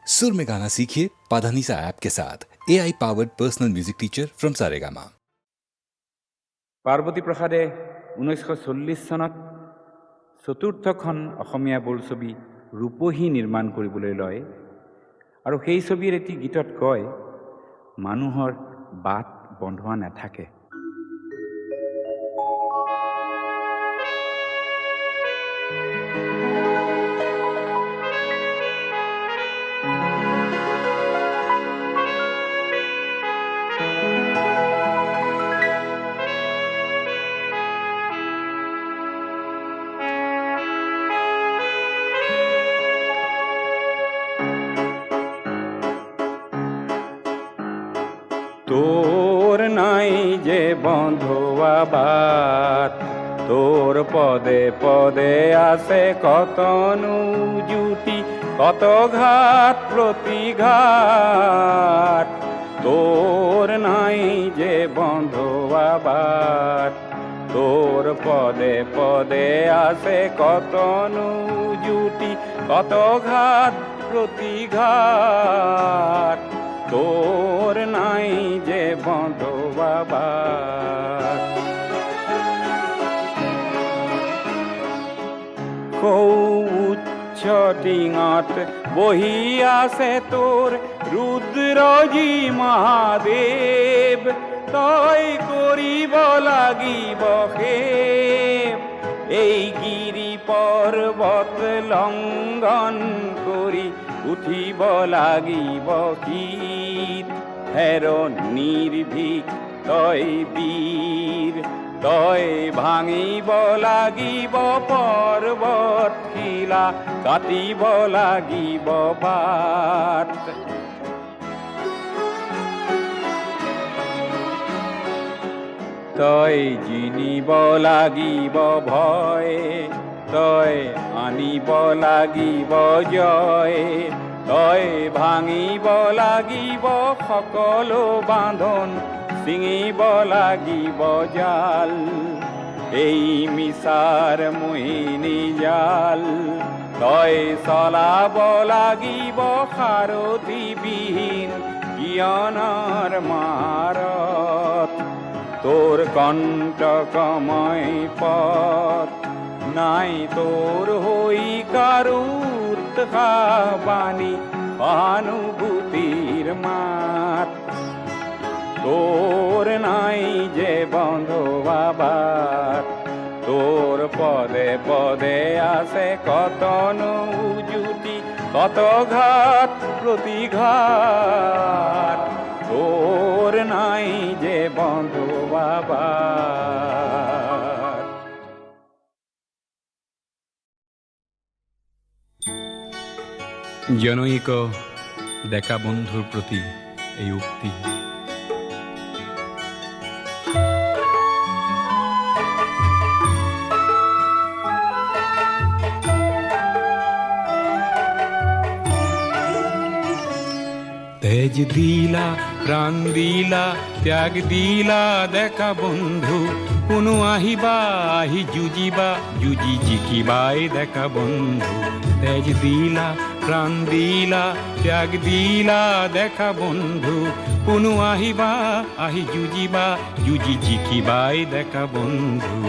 सुर में गाना सीखिए पाधानीसा ऐप के साथ AI powered personal music teacher from Saregama. Parbati প্ৰসাদে 1940 চনত চতুৰ্থখন অসমীয়া বোলছবি ৰূপহী নিৰ্মাণ কৰিবলৈ লয় আৰু সেই ছবিৰ এটি গীতত কয়, মানুহৰ বাট বন্ধোৱা নাথাকে। তোর নাই যে বন্ধুয়া বাট, তোর পদে পদে আছে কত জুটি, কত ঘাট প্রতিঘাট। তোর নাই যে বন্ধুয়া বাট, তোর পদে পদে আছে কত জুটি, কত ঘাট প্রতিঘাট। তোর নাই যে বন্ধুয়া বাট। উচ্চ ডিঙত বহি আছে তোর রুদ্রজি মহাদেৱ, তই কৰিব লাগিব খেপ। এই গিৰি পৰ্বত লংঘন কৰি উঠিব লাগিব শীত। হেৰ নিৰ্ভীক তই বীৰ, তই ভাঙিব লাগিব পৰ্বত শিলা, কাটিব লাগিব বাট। তই জিনিব লাগিব ভয়, তই আনিব লাগিব জয়। তই ভাঙিব লাগিব সকলো বান্ধন, ছিঙিব লাগিব জাল। এই মিছাৰ মোহিনী জাল তই চলাব লাগিব সাৰথিবিহীন জ্ঞানৰ মাৰত। তোৰ কণ্টকময় পথ নাই, তোৰ হৈ কাৰো উৎসাহবাণী সহানুভূতিৰ মাত। তোৰ নাই যে বন্ধুয়া বাট, তোৰ পদে পদে আছে কত জুটি, কত ঘাট প্ৰতিঘাট। তোৰ নাই যে বন্ধুয়া বাট। জনৈক ডেকা বন্ধুৰ প্ৰতি এই উক্তি। তেজ দিলা প্ৰাণ দিলা ত্যাগ দিলা ডেকা বন্ধু, কোনো আহিবা আহি যুঁজিবা, যুঁজি জিকিবাই ডেকা বন্ধু। তেজ দিলা প্ৰাণ দিলা ত্যাগ দিলা ডেকা বন্ধু, কোনো আহিবা আহি যুঁজিবা, যুঁজি জিকিবাই ডেকা বন্ধু।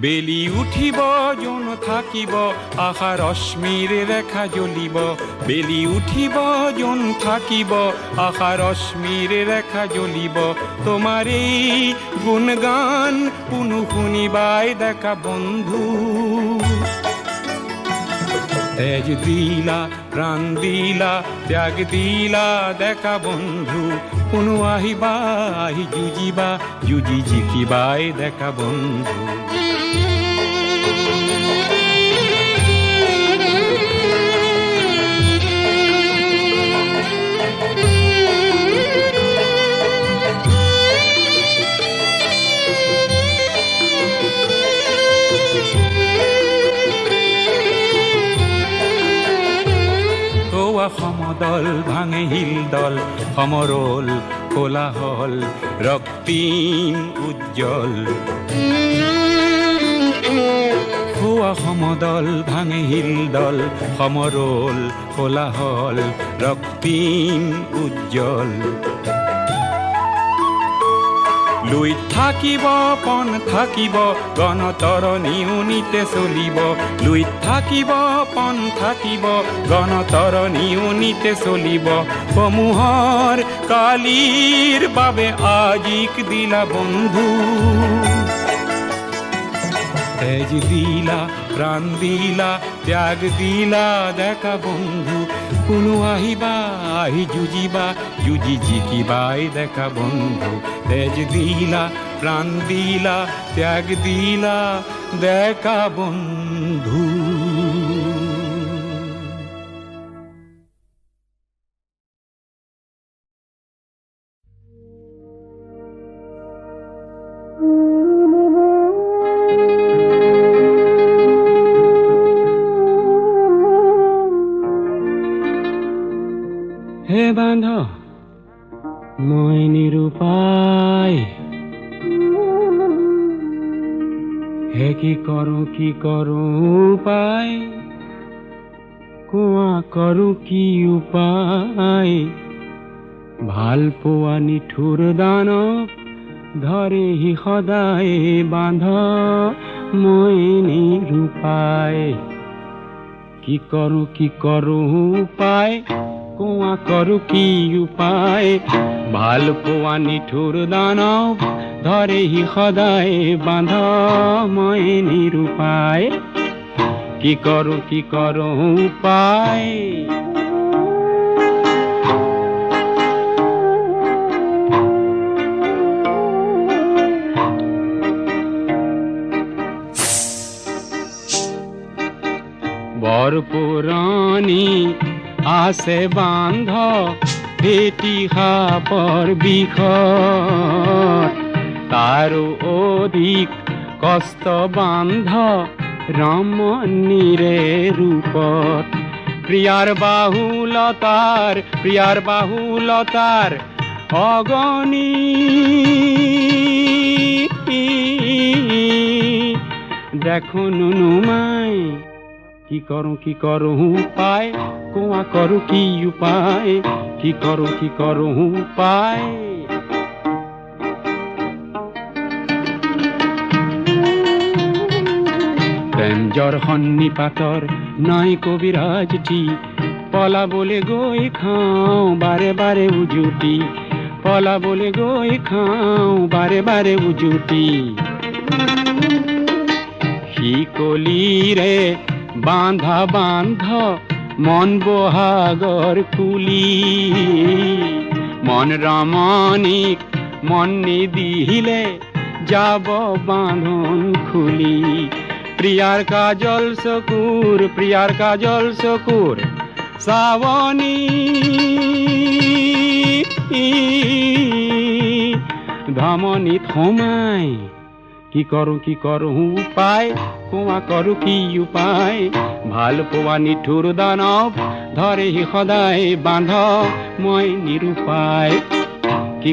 বেলি উঠিব জন থাকিব, আশা ৰশ্মিৰ ৰেখা জ্বলিব। বেলি উঠিব জন থাকিব, আশা ৰশ্মিৰ ৰেখা জ্বলিব। তোমাৰ এই গুণগান কোনো শুনিবাই ডেকা বন্ধু। তেজ দিলা প্ৰাণ দিলা ত্যাগ দিলা ডেকা বন্ধু, কোনো আহিবা আহি যুঁজিবা, যুঁজি জিকিবাই ডেকা বন্ধু। সমদল ভাঙে হিলদল সমরল কোলাহল রক্তিম উজ্জ্বল খোয়া সমদল ভাঙে হিলদল সমরল কোলাহল রক্তিম উজ্জ্বল লুই থাকিব পণ থাকিব গণতৰণী উনিতে চলিব লুই থাকিব পণ থাকিব গণতৰণী উনিতে চলিব সমূহৰ কালিৰ বাবে আজিক দিলা বন্ধু তেজ দিলা প্ৰাণ দিলা ত্যাগ দিলা দেখা বন্ধু কোনো আহিবা আহি যুঁজিবা যুঁজি জিকিবাই দেখা বন্ধু তেজ দিলা প্রাণ দিলা ত্যাগ দিলা দেখা বন্ধু হে বান্ধ মই নিরূপায় হে কি করো উপায় কোৱা কৰো কি উপায় ভাল পোৱা নিঠুৰ দানৱ ধৰেহি সদায় বান্ধ মই নিৰূপায় কি কৰো উপায় কোৱা কৰো কি উপায় ভাল পোৱা নিঠুৰ দানৱ ধৰেহি সদায় বান্ধ মই নিৰূপায় কি কৰো উপায় বৰ পুৰণি আছে বান্ধ পেটি সাপৰ বিষত তাৰো অধিক কষ্ট বান্ধ ৰমণীৰে ৰূপত প্ৰিয়াৰ বাহুলতাৰ অগণি দেখো নুনুমাই কি কৰো উপায় কোৱা কৰো কি উপায় কি কৰো উপায় প্ৰেম জ্বৰ সন্নিপাতৰ নাই কবিৰাজটি পলাবলে গৈ খাওঁ বাৰে বাৰে উজুটি পলাবলে গৈ খাওঁ বাৰে বাৰে উজুটি শিকলিৰে বান্ধা মন বহাগৰ কুলি মন ৰমণীক মন নিদিলে যাব বান্ধন খুলি প্ৰিয়াৰ কাজল চকুৰ চাৱনী ধমনীত সোমাই কি কৰো উপায় কোৱা কৰো কি উপায় ভাল পোৱা নিঠুৰ দানৱ ধৰেহি সদায় বান্ধ মই নিৰূপায় কি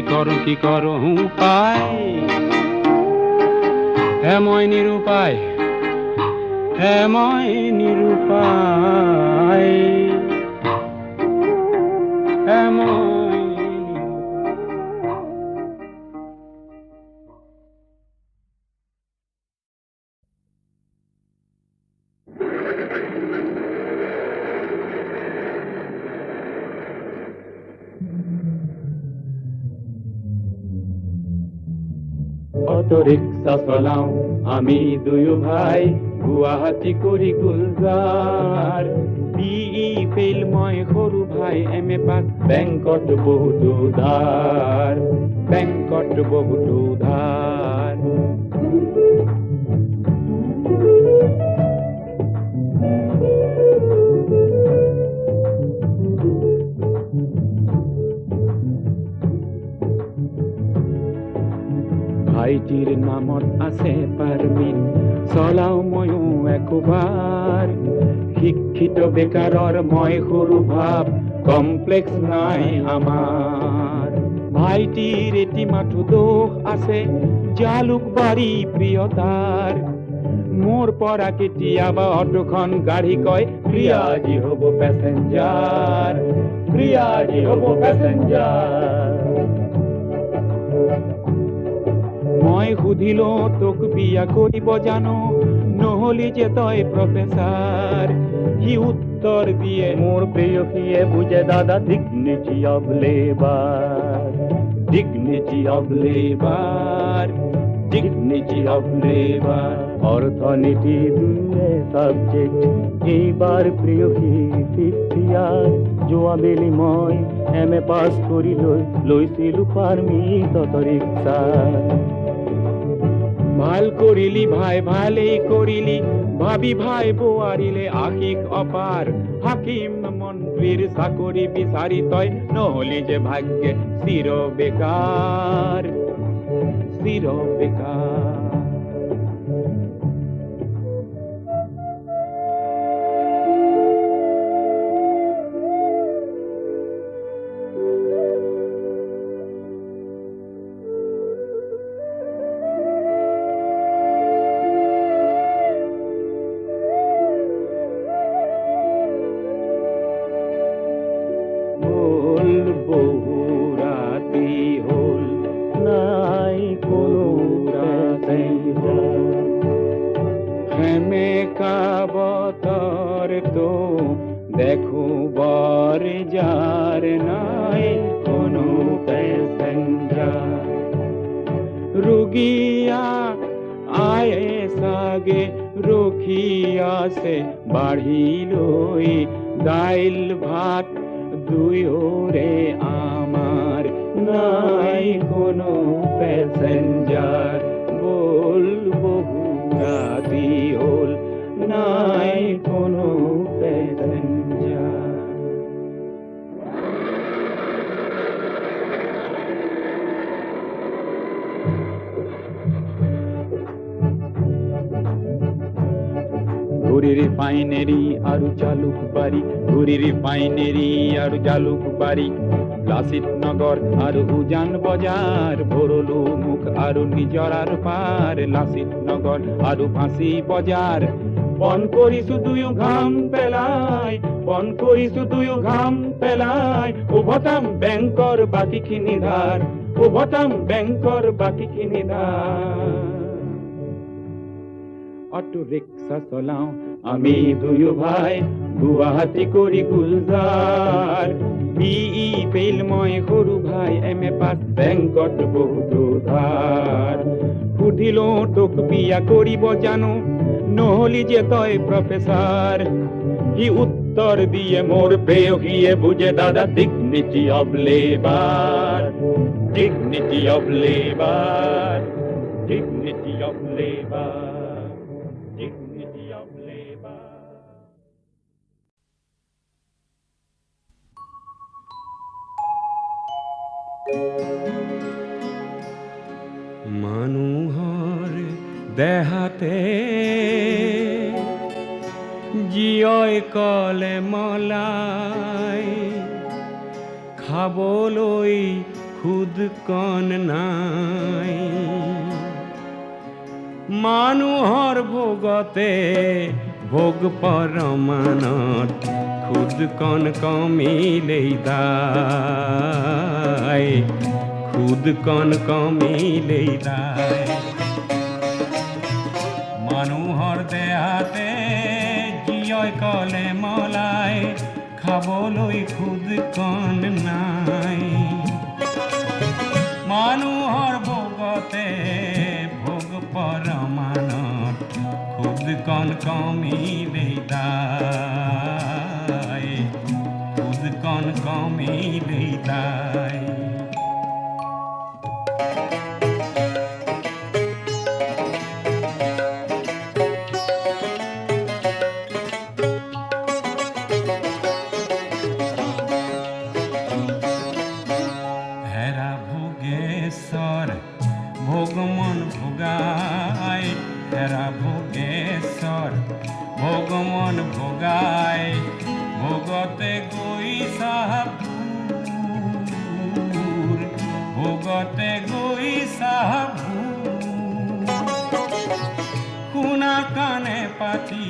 কৰো উপায় হে মই নিৰূপায় হে মই নিৰূপায় হে মই অটো ৰিক্সা চলাও আমি দুয়ো ভাই গুৱাহাটী কৰি গুলজাৰ বিই ফেইল মই সৰু ভাই এম.এ. পাছ বেংকত বহুতো ধাৰ ভাইটিৰ নামত আছে পাৰমিট চলাও ময়ো একোবাৰ শিক্ষিত বেকাৰৰ মই সৰু ভাৱ কমপ্লেক্স নাই আমার। ভাইটির এটি মাঠু দোষ আছে, জালুকবাড়ি প্রিয় তার। মোর পরা কেটিয়া বা অটোখন গাড়ী কয়, প্রিয়াজি হব প্যাসেঞ্জার, প্রিয়াজি হব প্যাসেঞ্জার। মই সুধিলো তোক বিয়া কৰিব জানো, নহলি যে তই প্ৰফেচাৰ। সি উত্তৰ দিয়ে, মোৰ প্ৰেয়সীয়ে বুজে দাদা dignity of labour, dignity of labour, dignity of labour. অৰ্থনীতি দুয়ে সাবজেক্ট, এইবাৰ প্ৰেয়সী 5th ইয়াৰ। যোৱাবেলি মই MA পাছ কৰি লৈছিলো পাৰ্মিট অটো ৰিক্সা। ভাল কৰিলি ভাই ভালেই কৰিলি, ভাবি ভাই বোৱাৰিলে আশিক অপাৰ। হাকিম মন্ত্ৰীৰ চাকৰি বিচাৰি তই নহলি যে ভাগ্যে চিৰ বেকাৰ, চিৰ বেকাৰ। বহু রাতি হল, নাই কোনো প্যাসেঞ্জার। হেমেকা বতর তো দেখো বার যার, নাই কোনো প্যাসেঞ্জার। রুগিয়া আয়ে সাগে রখিয়াছে বাঢ়িলৈ, দাইল ভাত দুয়োৰে আমাৰ। নাই কোনো প্যাসেঞ্জাৰ, বল বহু ৰাতি হল, নাই কোনো প্যাসেঞ্জাৰ। ঘুৰি ৰিফাইনেৰি আৰু জালুকবাৰী, ঘুৰি ৰিফাইনেৰি আৰু জালুকবাৰী। লাচিত নগৰ আৰু উজান বজাৰ, ভৰলো মুখ আৰু নিজৰাৰ পাৰ। লাচিত নগৰ আৰু ফাঁচী বজাৰ, বন কৰিছো দুয়ো ঘাম পেলাই, বন কৰিছো দুয়ো ঘাম পেলাই। উভতাম বেংকৰ বাকীখিনি ধাৰ, উভতাম বেংকৰ বাকীখিনি ধাৰ। অটো ৰিক্সা চলাও আমি দুয়ো ভাই, গুৱাহাটী কৰি গুলজাৰ। BE ফেইল মই সৰু ভাই, MA পাছ বেংকত বহুত ধাৰ। সুধিলো তোক বিয়া কৰিব জানো, নহলি যে তই প্ৰফেচাৰ। সি উত্তৰ দিয়ে, মোৰ প্ৰেয়সীয়ে বুজে দাদা dignity of labour, dignity of labour, dignity of labour, dignity of labour. মানুহৰ দেহাতে জীয়ই কলে মলাই, খাবলৈ খুদ কণ নাই। মানুহৰ ভোগতে ভোগ পৰমানত, খুদ কণ কমিলেই দায়, খুদ কণ কমিলেই দায়। মানুহৰ দেহাতে জীয়ই কলে মলাই, খাবলৈ খুদ কণ নাই। মানুহৰ ভোগতে ভোগ পৰমানত, খুদ কণ কমিলেই দায়, খুদ কণ কমিলেই দায়। ভোগমন ভোগাই, হেৰা ভোগেশ্বৰ ভোগমন ভোগাই। ভোগতে গৈ চাহা চাহাবুৰ ভোগতে গৈ চাহাবুৰ শুনা কাণে পাতি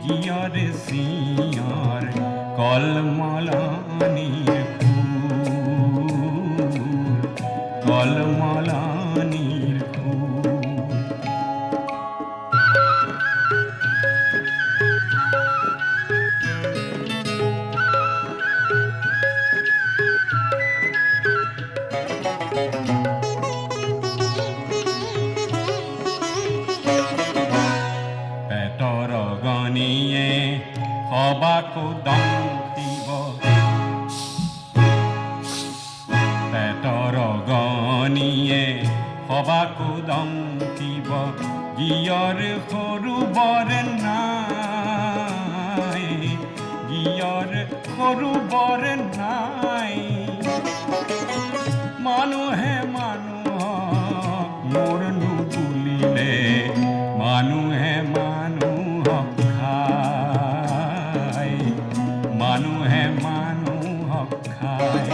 জিয়ৰ চিঞৰ কলমলনিৰ ফুল কলমলনিৰ ফুল পেটৰ গণিয়ে সবাকো দন্তিব পেটৰ গণিয়ে সবাকো দন্তিব গিয়ৰ সৰু বৰ নাই গিয়ৰ সৰু বৰ নাই মানুহে মানুহক মোৰ নুবুলিলে মানুহে মানুহক খায় মানুহে মানুহক খায়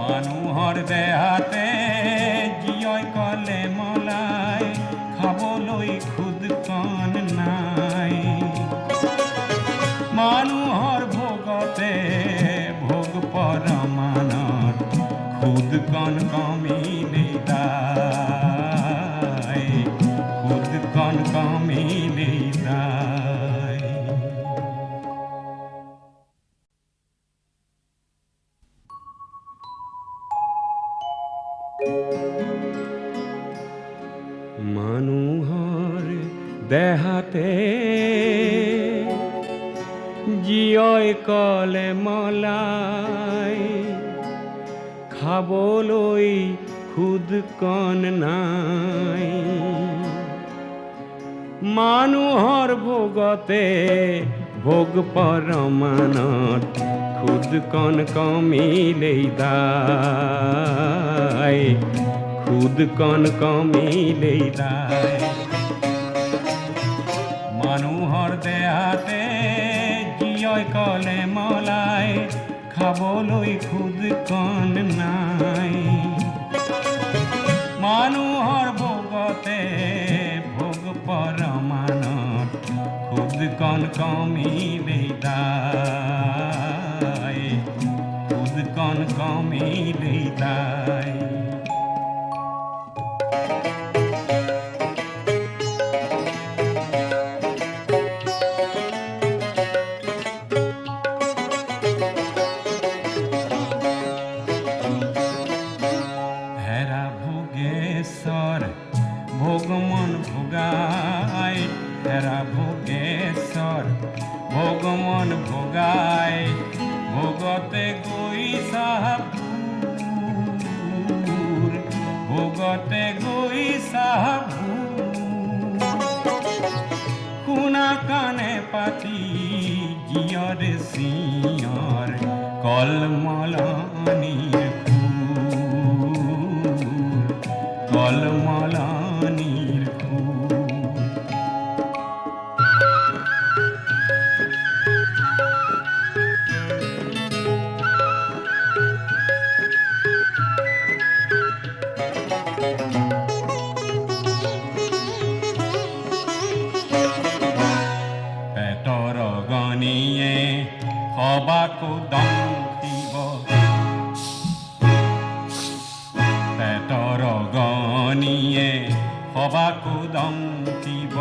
মানুহৰ দেহাতে জীয়ই কলে মলাই খাবলৈ খুদ কণ নাই মানুহৰ ভোগতে ভোগ পৰমানত খুদ কণ কমিলে দায় খুদ কণ কমিলে দায় মানুহৰ দেহাতে জীয়ই কলে মলাই খাবলৈ খুদ কণ নাই মানুহৰ ভোগতে ভোগ পৰমানত খুদ কণ কমিলেই দায় খুদ কণ কমিলেই দায় মানুহৰ দেহাতে জীয়ই কলে মলাই খাবলৈ খুদ কণ নাই মানুহৰ ভোগতে ভোগ পৰমানত খুদ কণ কমিলেই দায় খুদ কণ কমিলেই দায় হেৰা ভোগেশ্বৰ ভোগমন ভোগাই হেৰা ভোগেশ্বৰ ভোগমন ভোগাই ভোগতে গৈ চাহাবুৰ ভোগতে গৈ চাহাবুৰ শুনা কাণে পাতি জিয়ৰ চিঞৰ কলমলনিৰ ফুল কলমলনিৰ ফুল পেটৰ গণিয়ে সবাকো দন্তিব পেটৰ গণিয়ে সবাকো দন্তিব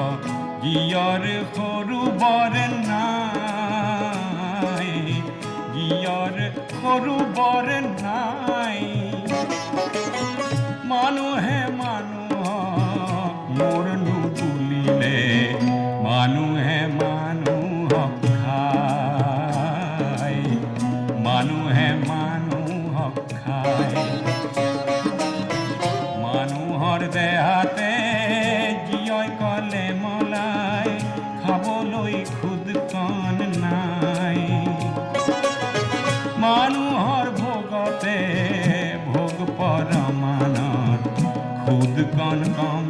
গিয়ৰ সৰু বৰ নাই গিয়ৰ সৰু বৰ নাই মানুহে মানুহক মোৰ নুবুলিলে মানুহে মানুহক খায় মানুহে মানুহক খায় মানুহৰ দেহাতে জীয়ই কলে মলাই খাবলৈ খুদ কণ নাই মানুহৰ ভোগতে ভোগ পৰমানত খুদ কণ কম